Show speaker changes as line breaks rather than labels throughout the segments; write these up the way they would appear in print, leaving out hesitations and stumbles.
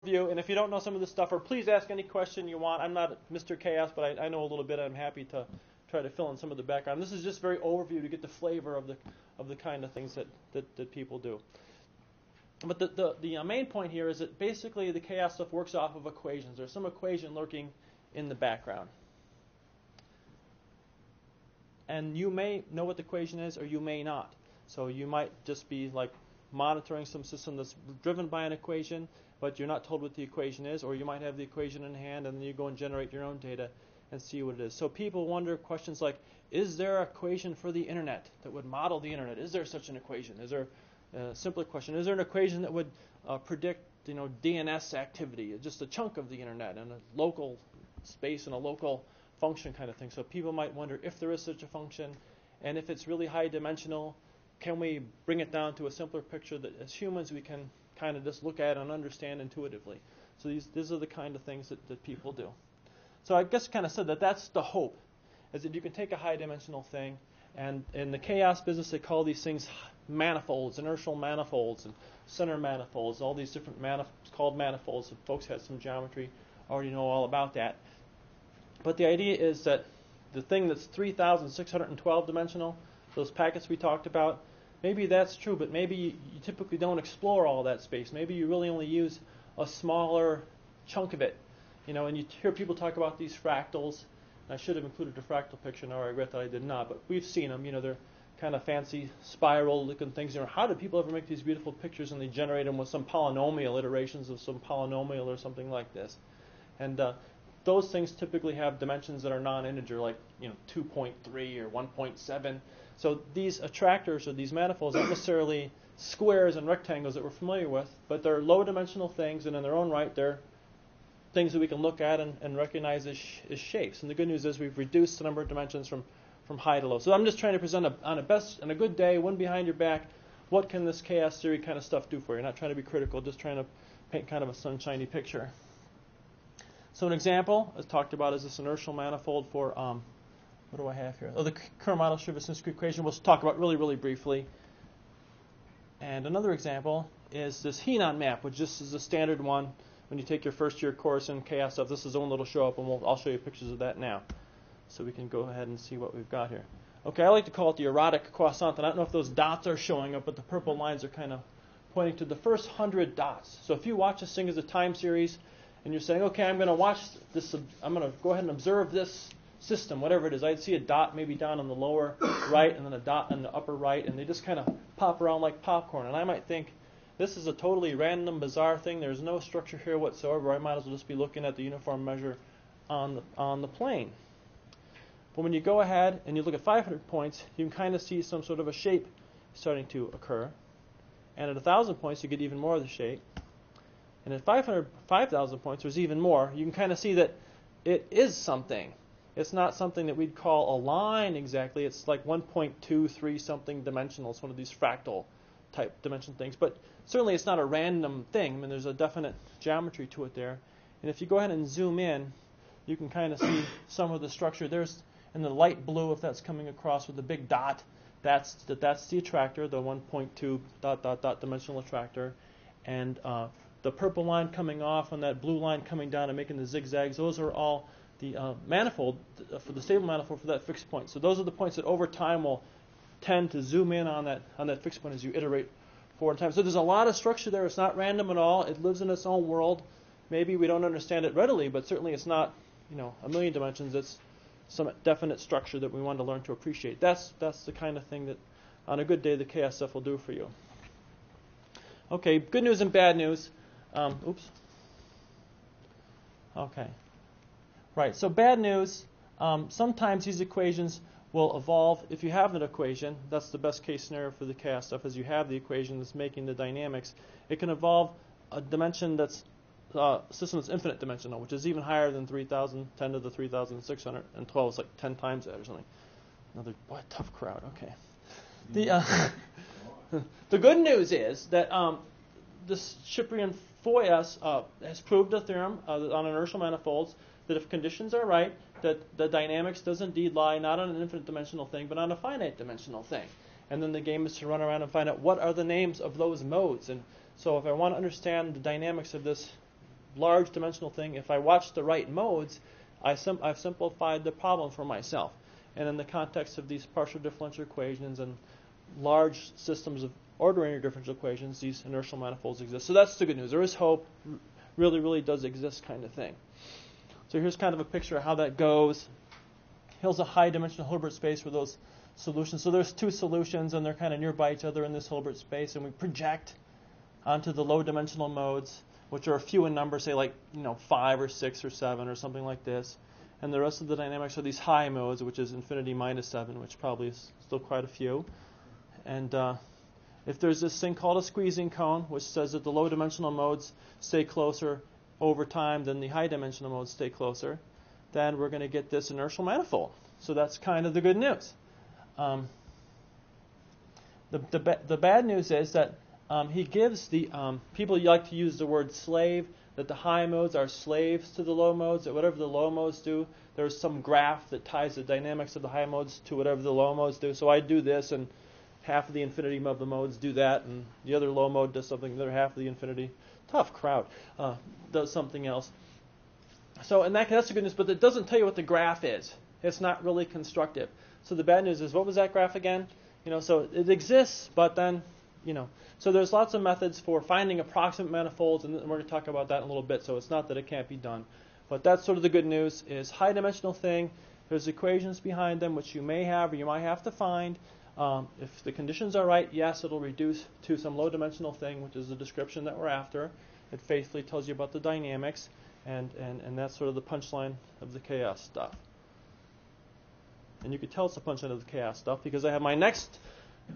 view, and if you don't know some of this stuff, or please ask any question you want. I'm not Mr. Chaos, but I know a little bit. I'm happy to try to fill in some of the background. This is just very overview to get the flavor of the kind of things that people do. But the main point here is that basically the chaos stuff works off of equations. There's some equation lurking in the background. And you may know what the equation is, or you may not. So you might just be like monitoring some system that's driven by an equation, but you're not told what the equation is, or you might have the equation in hand and then you go and generate your own data and see what it is. So people wonder questions like, is there an equation for the internet that would model the internet? Is there such an equation? Is there a simpler question? Is there an equation that would predict, DNS activity, just a chunk of the internet in a local space and a local function kind of thing? So people might wonder if there is such a function, and if it's really high dimensional, can we bring it down to a simpler picture that as humans we can kind of just look at and understand intuitively? So these are the kind of things that people do. So I guess kind of said that that's the hope, is that you can take a high dimensional thing, and in the chaos business they call these things manifolds, inertial manifolds, and center manifolds, all these different called manifolds. So folks had some geometry, already know all about that. But the idea is that the thing that's 3,612 dimensional, those packets we talked about, maybe that's true, but maybe you typically don't explore all that space. Maybe you really only use a smaller chunk of it. And you hear people talk about these fractals. I should have included a fractal picture. Now I regret that I did not, but we've seen them. They're kind of fancy spiral-looking things. How do people ever make these beautiful pictures and they generate them with some polynomial iterations of some polynomial or something like this? And those things typically have dimensions that are non-integer, like 2.3 or 1.7. So these attractors or these manifolds aren't necessarily squares and rectangles that we're familiar with, but they're low-dimensional things, and in their own right, they're things that we can look at and recognize as shapes. And the good news is we've reduced the number of dimensions from high to low. So I'm just trying to present on a good day, one behind your back, what can this chaos theory kind of stuff do for you? Not trying to be critical, just trying to paint kind of a sunshiny picture. So an example, as talked about, is this inertial manifold for, what do I have here? The Kuramoto equation we'll talk about really, really briefly. And another example is this Henon map, which just is a standard one when you take your first year course in chaos stuff. This is the one that'll show up, and I'll show you pictures of that now. So we can go ahead and see what we've got here. Okay, I like to call it the erotic croissant. And I don't know if those dots are showing up, but the purple lines are kind of pointing to the first 100 dots. So if you watch this thing as a time series, and you're saying, okay, I'm going to watch this, I'm going to go ahead and observe this system, whatever it is. I'd see a dot maybe down on the lower right, and then a dot on the upper right, and they just kind of pop around like popcorn. And I might think, this is a totally random, bizarre thing. There's no structure here whatsoever. I might as well just be looking at the uniform measure on the plane. But when you go ahead and you look at 500 points, you can kind of see some sort of a shape starting to occur. And at 1,000 points, you get even more of the shape. And at 5,000 points, there's even more. You can kind of see that it is something. It's not something that we'd call a line exactly. It's like 1.23 something dimensional. It's one of these fractal type dimension things. But certainly it's not a random thing. I mean, there's a definite geometry to it there. And if you go ahead and zoom in, you can kind of see some of the structure. There's in the light blue, if that's coming across with the big dot, that's the attractor, the 1.2 ... dimensional attractor. And the purple line coming off and that blue line coming down and making the zigzags, those are all the manifold, for the stable manifold for that fixed point. So those are the points that over time will tend to zoom in on that fixed point as you iterate forward in time. So there's a lot of structure there. It's not random at all. It lives in its own world. Maybe we don't understand it readily, but certainly it's not, a million dimensions. It's some definite structure that we want to learn to appreciate. That's the kind of thing that on a good day the chaos stuff will do for you. Okay, good news and bad news. Oops. Okay. Right, so bad news, sometimes these equations will evolve. If you have an equation, that's the best case scenario for the chaos stuff, is you have the equation that's making the dynamics. It can evolve a dimension that's system that's infinite dimensional, which is even higher than 3,000, 10 to the 3,612. It's like 10 times that or something. Another, boy, tough crowd. Okay. The good news is that this Cyprian Foyas has proved a theorem on inertial manifolds that if conditions are right, that the dynamics does indeed lie not on an infinite dimensional thing, but on a finite dimensional thing. And then the game is to run around and find out what are the names of those modes. And so if I want to understand the dynamics of this large dimensional thing, if I watch the right modes, I've simplified the problem for myself. And in the context of these partial differential equations and large systems of ordinary differential equations, these inertial manifolds exist. So that's the good news. There is hope. Really, really does exist kind of thing. So here's kind of a picture of how that goes. Here's a high-dimensional Hilbert space for those solutions. So there's two solutions, and they're kind of nearby each other in this Hilbert space, and we project onto the low-dimensional modes, which are few in number, say like 5 or 6 or 7 or something like this. And the rest of the dynamics are these high modes, which is infinity minus 7, which probably is still quite a few. And if there's this thing called a squeezing cone, which says that the low-dimensional modes stay closer over time than the high-dimensional modes stay closer, then we're going to get this inertial manifold. So that's kind of the good news. The bad news is that he gives the people like to use the word slave, that the high modes are slaves to the low modes, that whatever the low modes do, there's some graph that ties the dynamics of the high modes to whatever the low modes do. So I do this, and half of the infinity of the modes do that, and the other low mode does something, the other half of the infinity, tough crowd, does something else. So and that's the good news, but it doesn't tell you what the graph is. It's not really constructive. So the bad news is, what was that graph again? So it exists, but then, So there's lots of methods for finding approximate manifolds, and we're going to talk about that in a little bit. So it's not that it can't be done. But that's sort of the good news, is high-dimensional thing. There's equations behind them, which you may have or you might have to find. If the conditions are right, yes, it'll reduce to some low-dimensional thing, which is the description that we're after. It faithfully tells you about the dynamics, and that's sort of the punchline of the chaos stuff. And you can tell it's the punchline of the chaos stuff because I have my next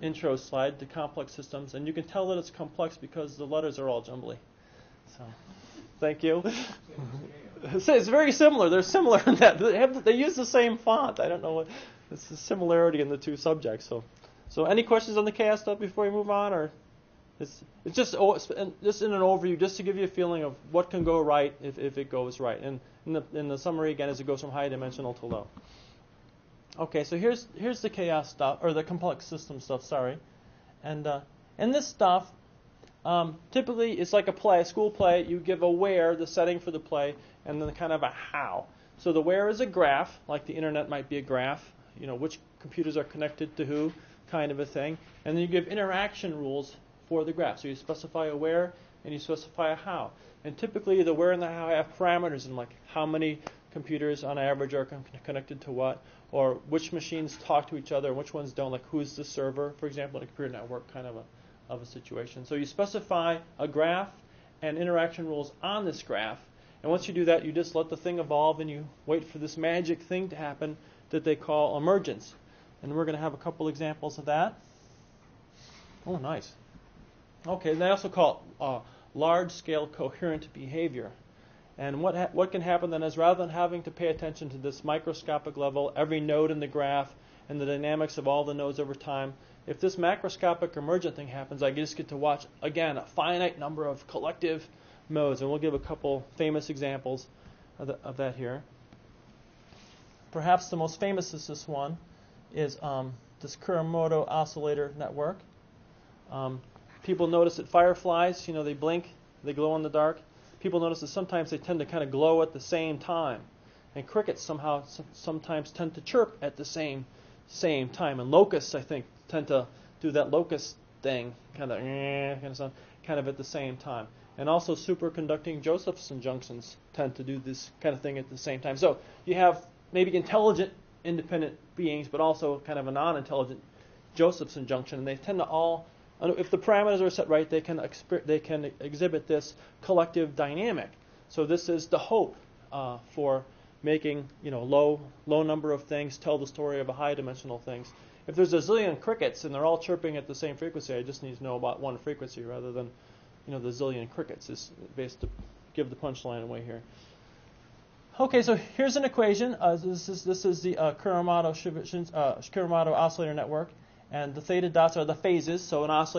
intro slide, the complex systems, and you can tell that it's complex because the letters are all jumbly. So, thank you. It's very similar. They're similar in that they use the same font. I don't know what. It's a similarity in the two subjects. So any questions on the chaos stuff before we move on, or it's just in an overview, just to give you a feeling of what can go right if it goes right. And in the summary again, is it goes from high dimensional to low. Okay, so here's the chaos stuff, or the complex system stuff. Sorry, and in this stuff, typically it's like a school play. You give a where, the setting for the play, and then kind of a how. So the where is a graph, like the internet might be a graph. Which computers are connected to who, kind of a thing. And then you give interaction rules for the graph. So you specify a where and you specify a how. And typically the where and the how have parameters in, like how many computers on average are connected to what, or which machines talk to each other and which ones don't, like who's the server, for example, in a computer network kind of a situation. So you specify a graph and interaction rules on this graph. And once you do that, you just let the thing evolve and you wait for this magic thing to happen that they call emergence. And we're going to have a couple examples of that. Oh, nice. Okay, and they also call it large-scale coherent behavior. And what can happen then is, rather than having to pay attention to this microscopic level, every node in the graph, and the dynamics of all the nodes over time, if this macroscopic emergent thing happens, I just get to watch, again, a finite number of collective modes. And we'll give a couple famous examples of that here. Perhaps the most famous is this one, is this Kuramoto Oscillator Network. People notice that fireflies, they blink, they glow in the dark. People notice that sometimes they tend to kind of glow at the same time. And crickets sometimes tend to chirp at the same time. And locusts, I think, tend to do that locust thing, kind of sound, kind of at the same time. And also superconducting Josephson junctions tend to do this kind of thing at the same time. So you have maybe intelligent, independent beings, but also kind of a non-intelligent Josephson junction, and they tend to all, if the parameters are set right, they can exhibit this collective dynamic. So this is the hope for making low number of things tell the story of a high-dimensional things. If there's a zillion crickets and they're all chirping at the same frequency, I just need to know about one frequency rather than the zillion crickets. Is based to give the punchline away here. Okay, so here's an equation. This is the Kuramoto Oscillator Network, and the theta dots are the phases. So an oscillator